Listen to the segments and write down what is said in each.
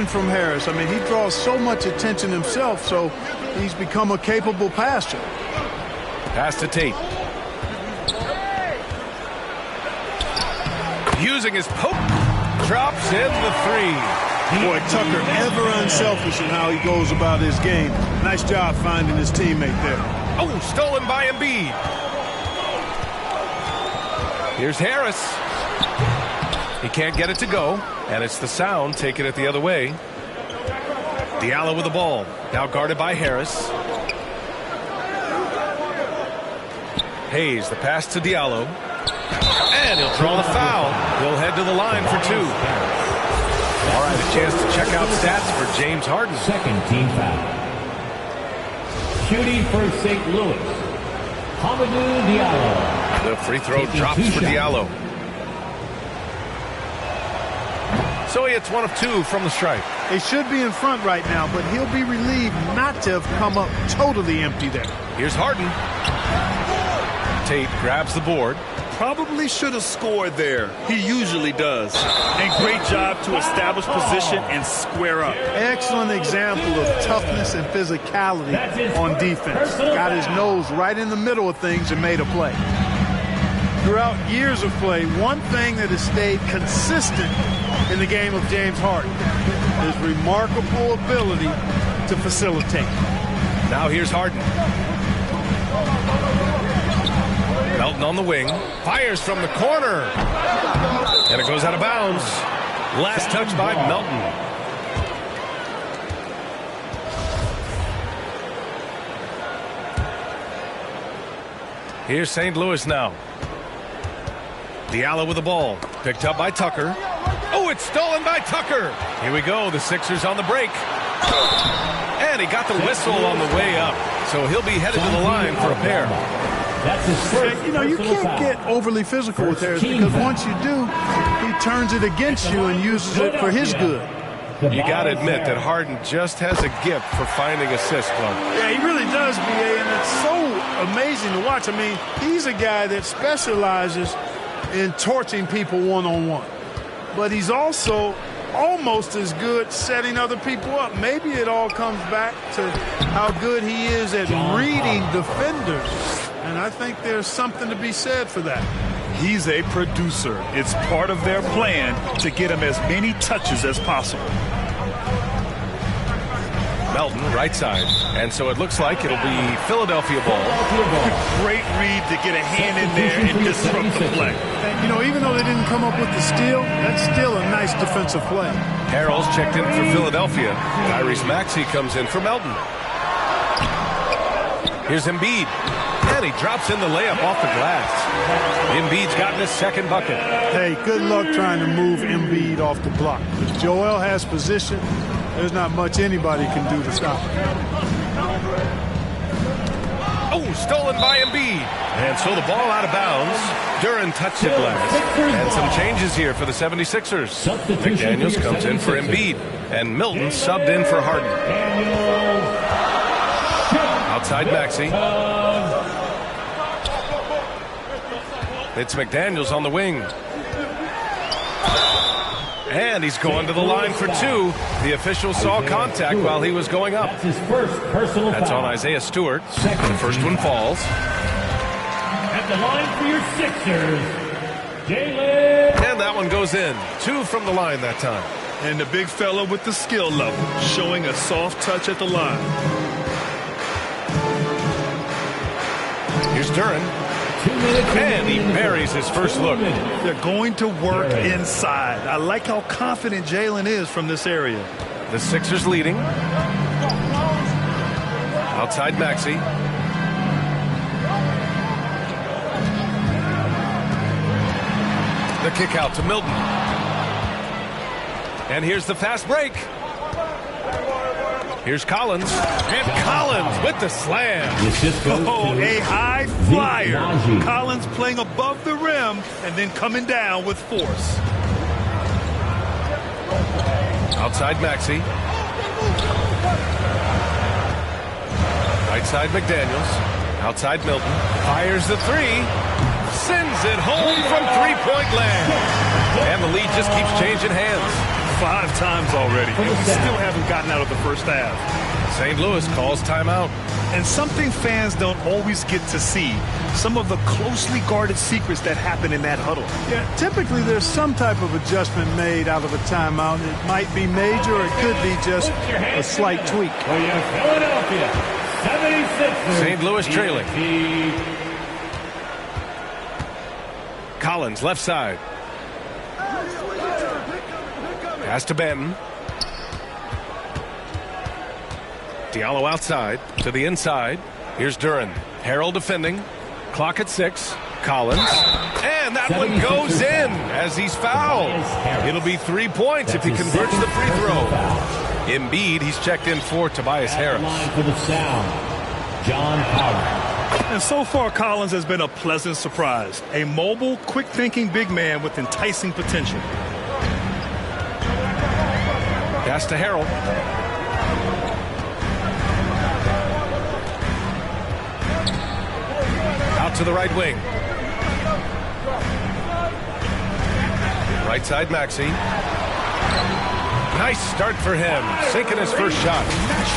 coming from Harris. I mean, he draws so much attention himself, so he's become a capable passer. Pass to Tate. Using his poke. Drops in the three. Boy, Tucker ever unselfish in how he goes about his game. Nice job finding his teammate there. Oh, stolen by Embiid. Here's Harris. He can't get it to go, and it's the Sound taking it the other way. Diallo with the ball. Now guarded by Harris. Hayes, the pass to Diallo. And he'll draw the foul. He'll head to the line for two. All right, a chance to check out stats for James Harden. Second team foul. Shooting for St. Louis, Hamidou Diallo. The free throw drops for Diallo. So he hits one of two from the stripe. They should be in front right now, but he'll be relieved not to have come up totally empty there. Here's Harden. Tate grabs the board. Probably should have scored there. He usually does. And great job to establish position and square up. Excellent example of toughness and physicality on defense. Got his nose right in the middle of things and made a play. Throughout years of play, one thing that has stayed consistent in the game of James Harden is remarkable ability to facilitate. Now here's Harden. Melton on the wing. Fires from the corner. And it goes out of bounds. Last touch by Melton. Here's St. Louis now. Diallo with the ball. Picked up by Tucker. Oh, it's stolen by Tucker. Here we go. The Sixers on the break. And he got the whistle on the way up. So he'll be headed to the line for a pair. That's his first. You know, you can't get overly physical with Harris because once you do, he turns it against you and uses it for his good. You got to admit that Harden just has a gift for finding assists, Clark. Yeah, he really does, B.A., and it's so amazing to watch. I mean, he's a guy that specializes in torching people one-on-one. But he's also almost as good setting other people up. Maybe it all comes back to how good he is at reading defenders. And I think there's something to be said for that. He's a producer. It's part of their plan to get him as many touches as possible. Melton, right side. And so it looks like it'll be Philadelphia ball. Great read to get a hand in there and disrupt the play. And, you know, even though they didn't come up with the steal, that's still a nice defensive play. Harrell's checked in for Philadelphia. Tyrese Maxey comes in for Melton. Here's Embiid. And he drops in the layup off the glass. Embiid's gotten his second bucket. Hey, good luck trying to move Embiid off the block. If Joel has position, there's not much anybody can do to stop him. Oh, stolen by Embiid. And so the ball out of bounds. Duren touched the glass. And some changes here for the 76ers. McDaniels comes in for Embiid. And Milton subbed in for Harden. Outside Maxey. It's McDaniels on the wing. And he's going to the line for two. The official saw contact while he was going up. That's his first personal foul. That's on Isaiah Stewart. The first one falls. At the line for your Sixers, Jalen. And that one goes in. Two from the line that time. And the big fella with the skill level, showing a soft touch at the line. Here's Duren. And he buries his first look. They're going to work inside. I like how confident Jalen is from this area. The Sixers leading. Outside Maxey. The kick out to Milton. And here's the fast break. Here's Collins. And Collins with the slam. Oh, a high flyer. Collins playing above the rim and then coming down with force. Outside Maxey. Right side McDaniels. Outside Milton. Fires the three. Sends it home from three-point land. And the lead just keeps changing hands. 5 times already, and we still haven't gotten out of the first half. St. Louis calls timeout. And something fans don't always get to see, some of the closely guarded secrets that happen in that huddle. Yeah, typically there's some type of adjustment made out of a timeout. It might be major, or it could be just a slight tweak. For your Philadelphia 76ers. St. Louis trailing. Collins, left side. Pass to Banton. Diallo outside to the inside. Here's Duren. Harrell defending. Clock at 6. Collins. And that one goes in as he's fouled. It'll be 3 points if he converts the free throw. Embiid, he's checked in for Tobias Harris. For the sound, John Collins. And so far, Collins has been a pleasant surprise. A mobile, quick-thinking big man with enticing potential. Pass to Harrell. Out to the right wing. Right side, Maxey. Nice start for him. Sinking his first shot.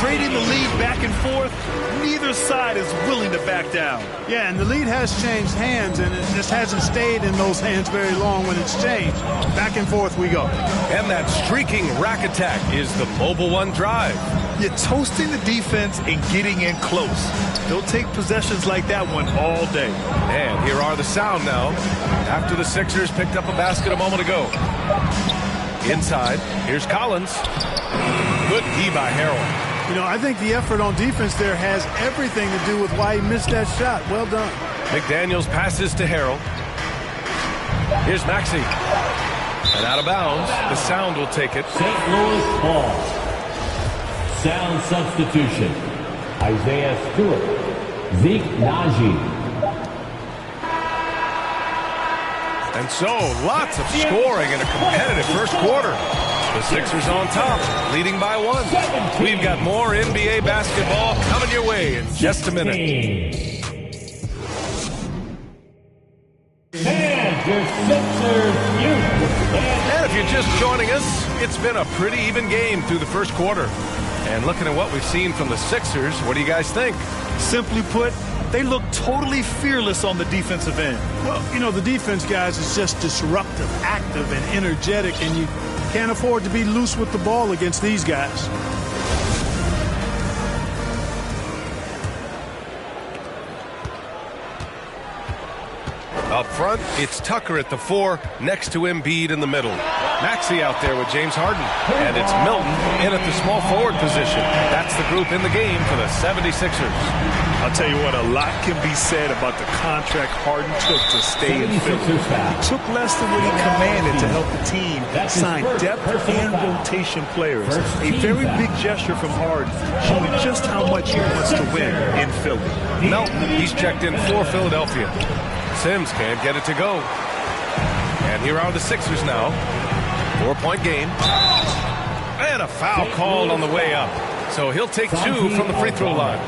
Trading the lead back and forth, neither side is willing to back down. Yeah, and the lead has changed hands, and it just hasn't stayed in those hands very long when it's changed. Back and forth we go. And that streaking rack attack is the Mobile One drive. You're toasting the defense and getting in close. They'll take possessions like that one all day. And here are the sound now. After the Sixers picked up a basket a moment ago. Inside, here's Collins. Good D by Harrell. You know, I think the effort on defense there has everything to do with why he missed that shot. Well done. McDaniels passes to Harrell. Here's Maxey. And out of bounds, the sound will take it. St. Louis ball. Sound substitution. Isaiah Stewart. Zeke Naji. And so, lots of scoring in a competitive first quarter. The Sixers on top, leading by 1. We've got more NBA basketball coming your way in just a minute. And your Sixers And if you're just joining us, it's been a pretty even game through the first quarter. And looking at what we've seen from the Sixers, what do you guys think? Simply put, they look totally fearless on the defensive end. Well, you know, the defense, guys, is just disruptive, active, and energetic, and you can't afford to be loose with the ball against these guys. Up front, it's Tucker at the 4, next to Embiid in the middle. Maxey out there with James Harden. And it's Milton in at the small forward position. That's the group in the game for the 76ers. I'll tell you what, a lot can be said about the contract Harden took to stay in Philly. He took less than what he commanded to help the team sign depth and rotation players. A very big gesture from Harden, showing just how much he wants to win in Philly. Milton, he's checked in for Philadelphia. Sims can't get it to go. And here are the Sixers now. 4-point game. And a foul called on the way up. So he'll take 2 from the free throw line.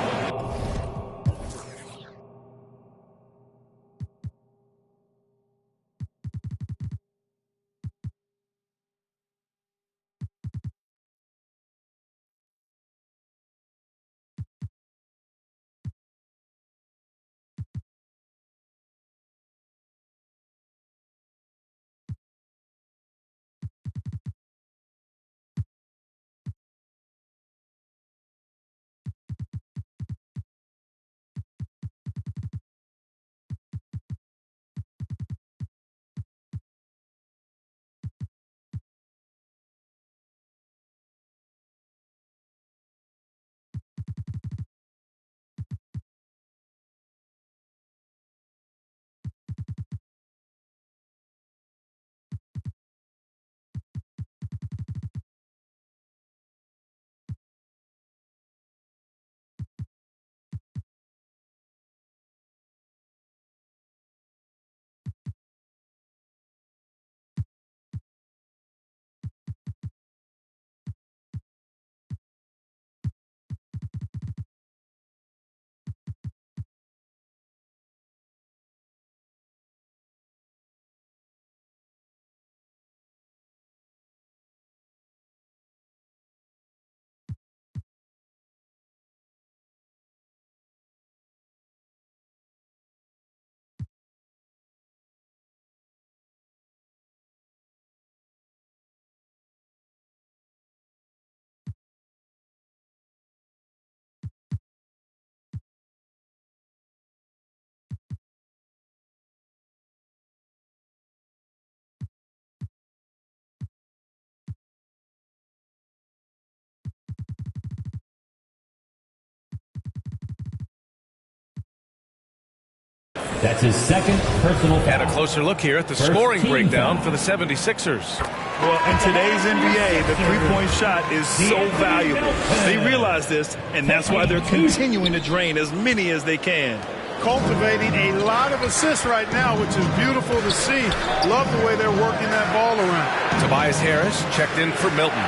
That's his second personal foul. And a closer look here at the scoring breakdown for the 76ers. Well, in today's NBA, the three-point shot is so valuable. They realize this, and that's why they're continuing to drain as many as they can. Cultivating a lot of assists right now, which is beautiful to see. Love the way they're working that ball around. Tobias Harris checked in for Milton.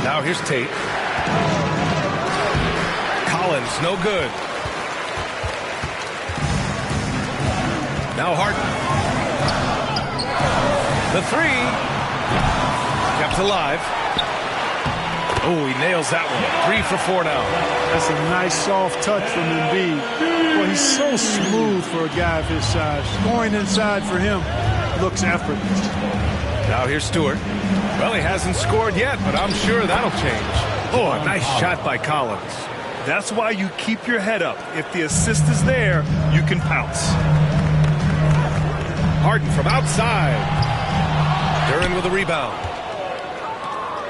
Now here's Tate. Collins, no good. Now Harden. The three. Kept alive. Oh, he nails that one. 3 for 4 now. That's a nice soft touch from Embiid. Well, he's so smooth for a guy of his size. Scoring inside for him looks effortless. Now here's Stewart. Well, he hasn't scored yet, but I'm sure that'll change. Oh, a nice shot by Collins. That's why you keep your head up. If the assist is there, you can pounce. Harden from outside. Duren with a rebound.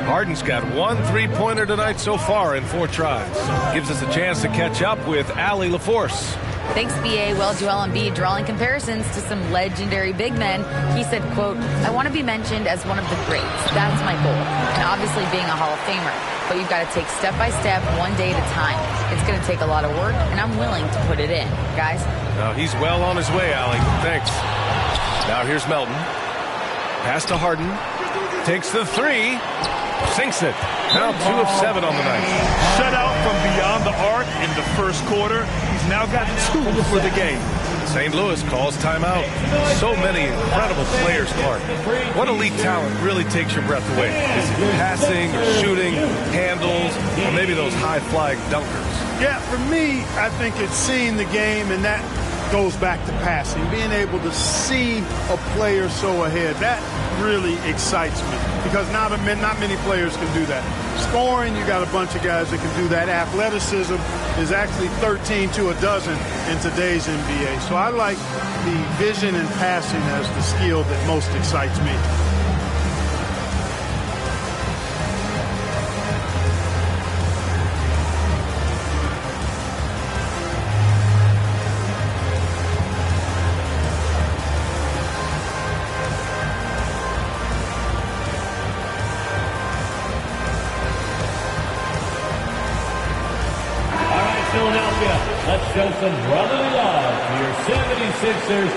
Harden's got 1 3-pointer tonight so far in 4 tries. Gives us a chance to catch up with Allie LaForce. Thanks, B.A. Well, Joel Embiid drawing comparisons to some legendary big men. He said, quote, "I want to be mentioned as one of the greats. That's my goal. And obviously being a Hall of Famer. But you've got to take step by step, one day at a time. It's going to take a lot of work, and I'm willing to put it in. Guys?" Now he's well on his way, Allie. Thanks. Now here's Melton. Pass to Harden. Takes the 3. Sinks it. Now 2 of 7 on the night. Shut out from beyond the arc in the first quarter. He's now got 2 for the game. St. Louis calls timeout. So many incredible players, Clark. What elite talent really takes your breath away? Is it passing or shooting, handles, or maybe those high-flying dunkers? Yeah, for me, I think it's seeing the game, and that goes back to passing. Being able to see a player so ahead, that really excites me because not many players can do that. Scoring, you got a bunch of guys that can do that. Athleticism is actually 13 to a dozen in today's NBA. So I like the vision and passing as the skill that most excites me. Let's show some brotherly love to your 76ers.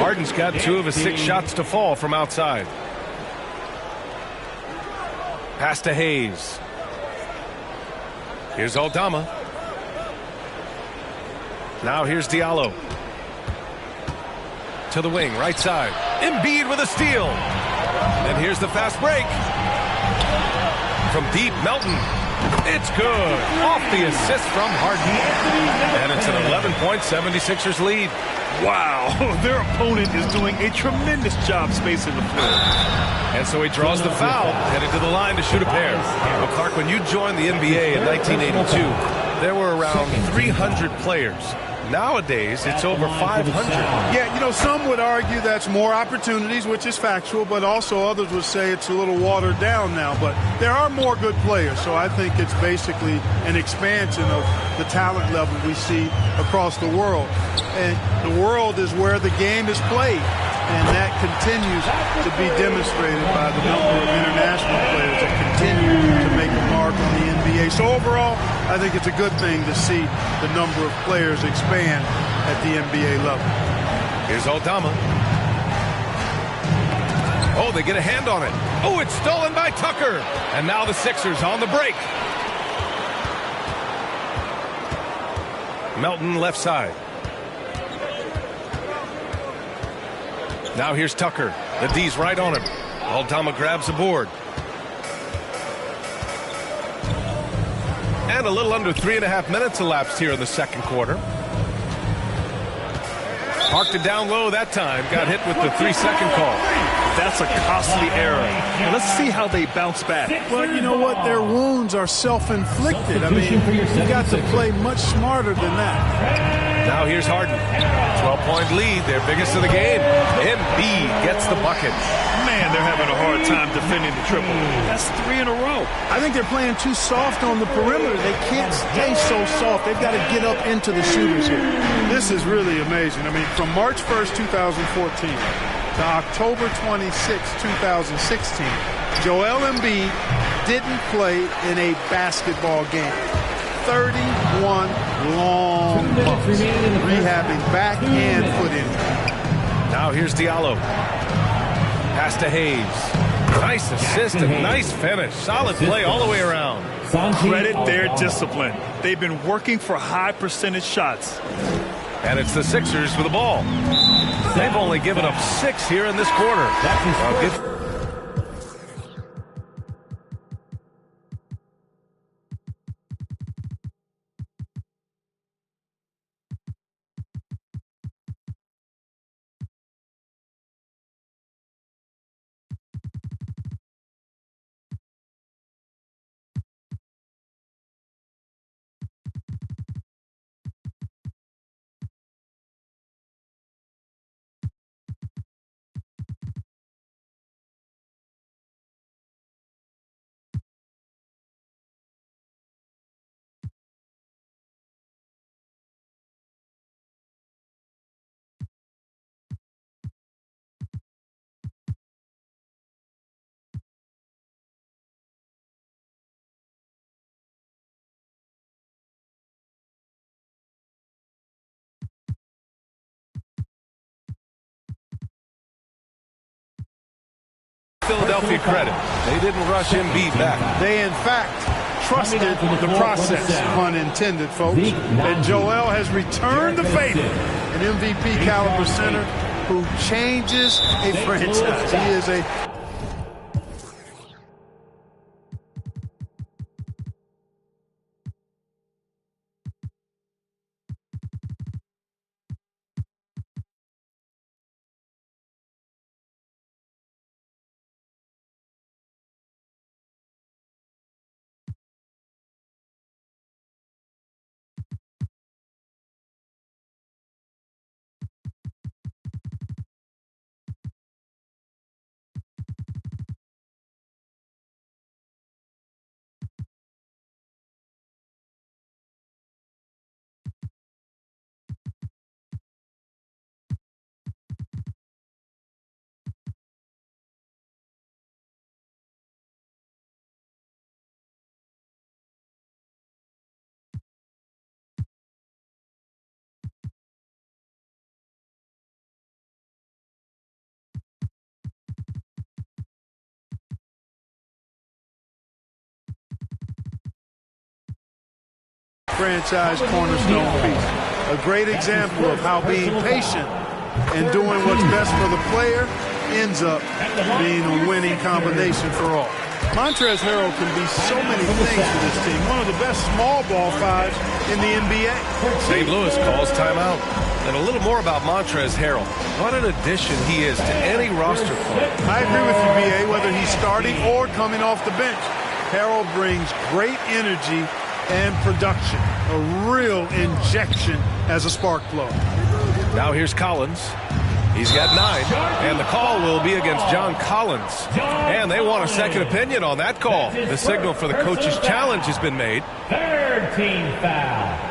Harden's got 2 of his 6 shots to fall from outside. Pass to Hayes. Here's Aldama. Now here's Diallo. To the wing, right side. Embiid with a steal. And here's the fast break. From deep, Melton. It's good. Off the assist from Harden. And it's an 11-point 76ers lead. Wow, their opponent is doing a tremendous job spacing the floor. And so he draws the foul, headed to the line to shoot a pair. Well, Clark, when you joined the NBA in 1982, there were around 300 players. Nowadays, it's over 500. Yeah, you know, some would argue that's more opportunities, which is factual, but also others would say it's a little watered down now. But there are more good players, so I think it's basically an expansion of the talent level we see across the world. And the world is where the game is played, and that continues to be demonstrated by the number of international players that continue to make a mark on the NBA. So overall, I think it's a good thing to see the number of players expand at the NBA level. Here's Aldama. Oh, they get a hand on it. Oh, it's stolen by Tucker. And now the Sixers on the break. Melton left side. Now here's Tucker. The D's right on him. Aldama grabs the board. And a little under 3.5 minutes elapsed here in the second quarter. Parked it down low that time. Got hit with the 3-second call. That's a costly error. And let's see how they bounce back. Well, you know what? Their wounds are self-inflicted. I mean, you got to play much smarter than that. Now here's Harden. 12-point lead, their biggest of the game. Embiid gets the bucket. Man, they're having a hard time defending the triple. That's 3 in a row. I think they're playing too soft on the perimeter. They can't stay so soft. They've got to get up into the shooters here. This is really amazing. I mean, from March 1st, 2014 to October 26, 2016, Joel Embiid didn't play in a basketball game. 31 long months rehabbing back and foot injury. Now here's Diallo. Pass to Hayes. Nice assist and nice finish. Solid play all the way around. Credit their discipline. They've been working for high percentage shots. And it's the Sixers with the ball. They've only given up 6 here in this quarter. Philadelphia credit. They didn't rush Embiid back. They, in fact, trusted the process, pun intended, folks. And Joel has returned the favor. An MVP caliber center who changes a franchise. He is a franchise cornerstone piece. A great example of how being patient and doing what's best for the player ends up being a winning combination for all. Montrezl Harrell can be so many things for this team. One of the best small ball fives in the NBA. St. Louis calls timeout. And a little more about Montrezl Harrell. What an addition he is to any roster player. I agree with you, B.A., whether he's starting or coming off the bench. Harrell brings great energy and production, a real injection as a spark plug. Now here's Collins. He's got 9, and the call will be against John Collins. And they want a second opinion on that call. The signal for the coach's challenge has been made. Third team foul.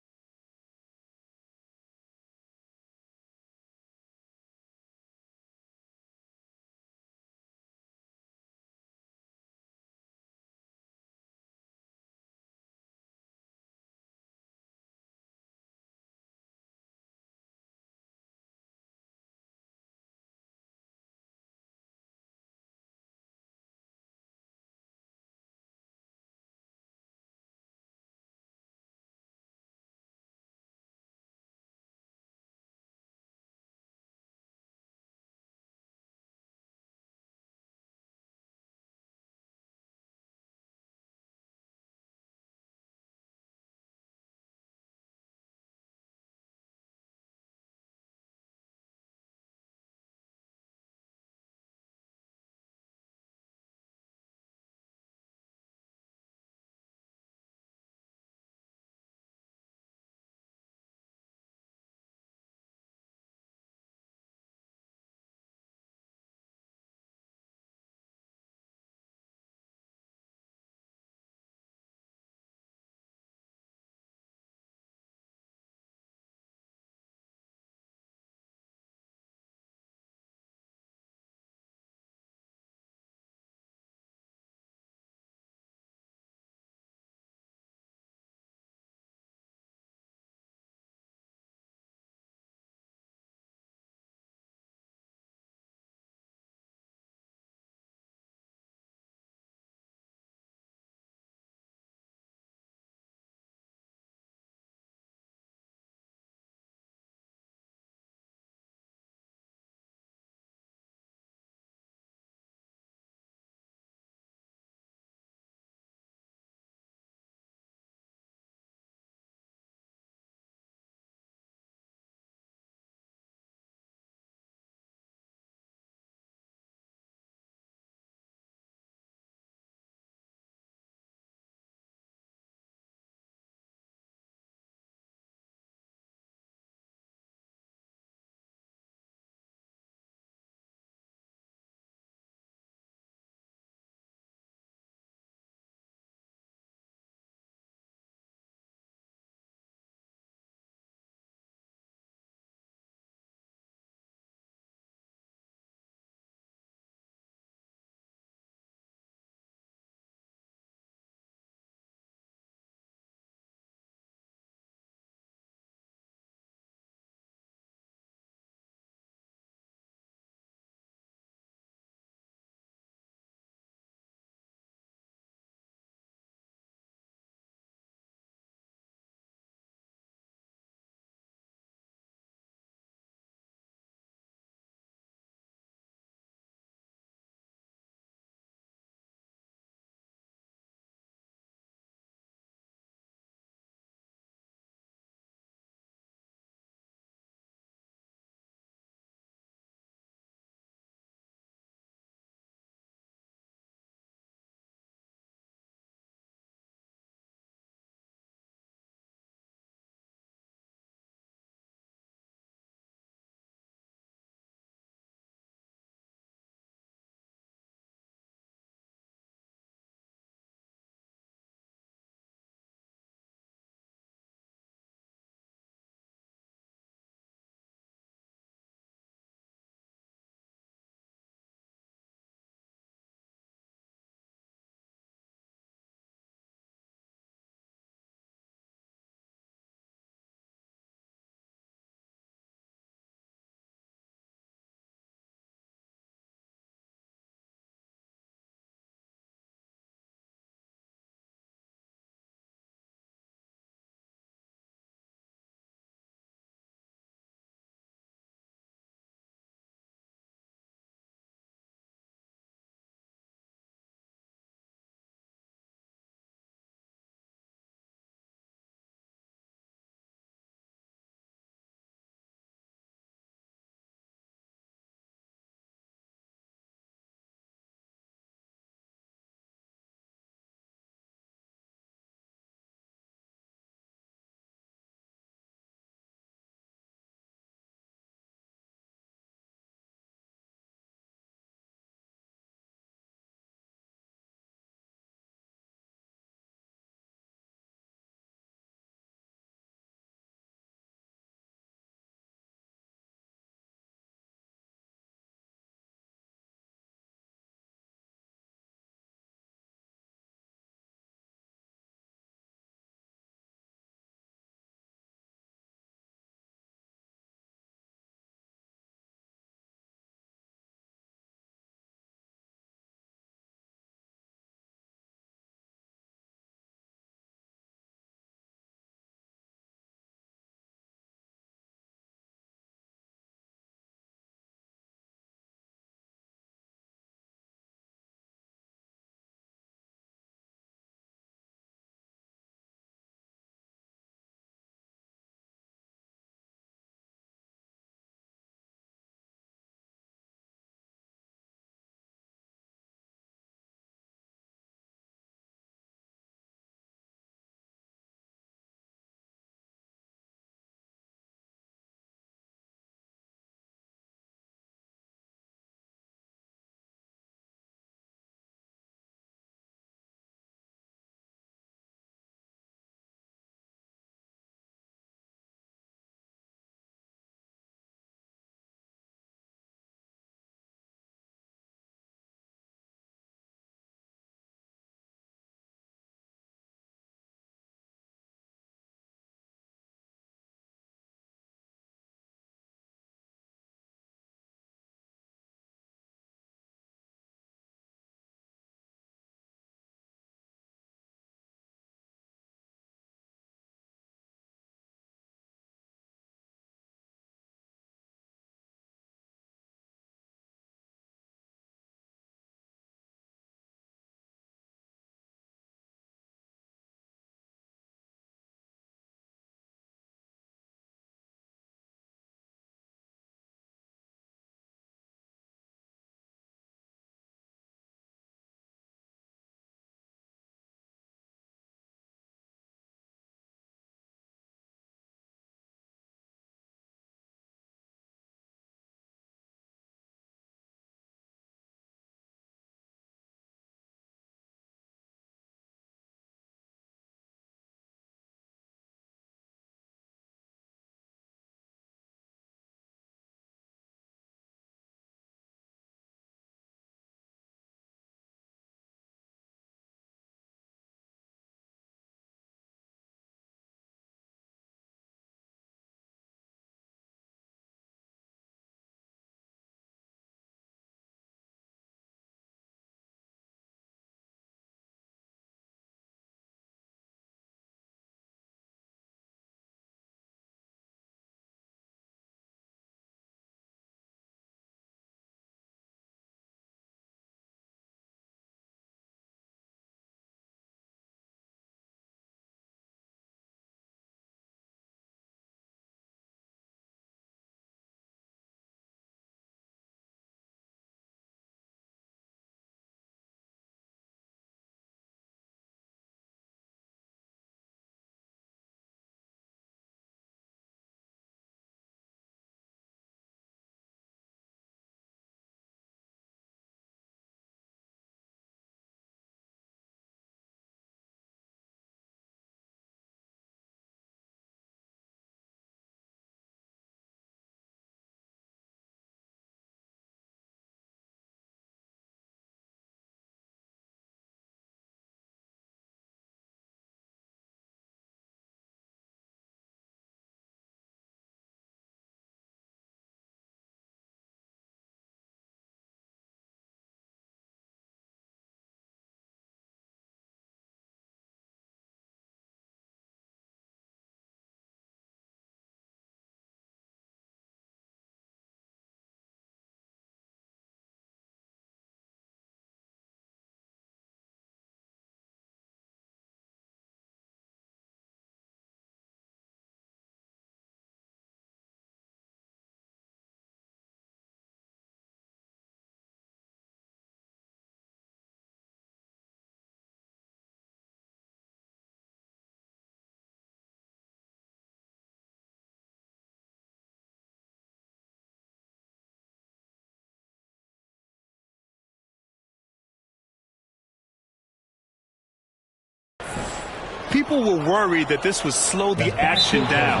People were worried that this would slow the action down.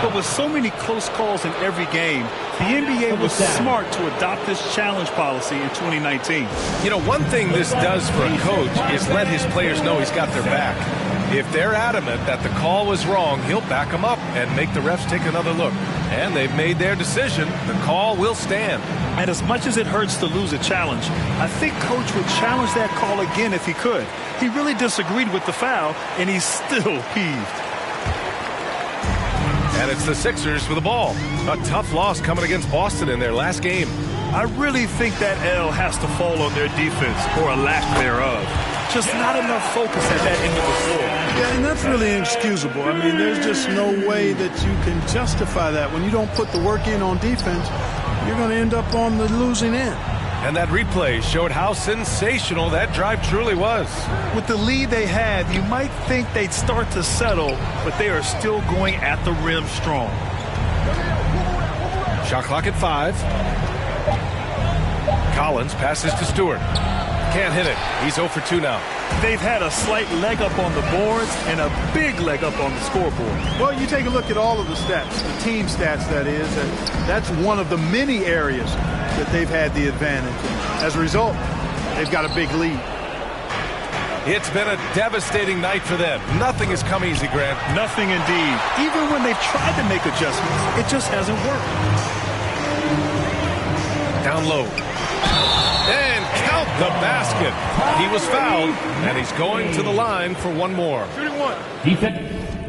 But with so many close calls in every game, the NBA was smart to adopt this challenge policy in 2019. You know, one thing this does for a coach is let his players know he's got their back. If they're adamant that the call was wrong, he'll back them up and make the refs take another look. And they've made their decision. The call will stand. And as much as it hurts to lose a challenge, I think Coach would challenge that call again if he could. He really disagreed with the foul, and he's still peeved. And it's the Sixers with the ball. A tough loss coming against Boston in their last game. I really think that L has to fall on their defense, or a lack thereof. Just not enough focus at that end of the floor. Yeah, and that's really inexcusable. I mean, there's just no way that you can justify that. When you don't put the work in on defense, you're going to end up on the losing end. And that replay showed how sensational that drive truly was. With the lead they had, you might think they'd start to settle, but they are still going at the rim strong. Shot clock at 5. Collins passes to Stewart. Can't hit it. He's 0 for 2 now. They've had a slight leg up on the boards and a big leg up on the scoreboard. Well, you take a look at all of the stats, the team stats, that is, and that's one of the many areas that they've had the advantage. As a result, they've got a big lead. It's been a devastating night for them. Nothing has come easy, Grant. Nothing indeed. Even when they've tried to make adjustments, it just hasn't worked. Down low. And count the basket. He was fouled, and he's going to the line for one more. Shooting one. Defense.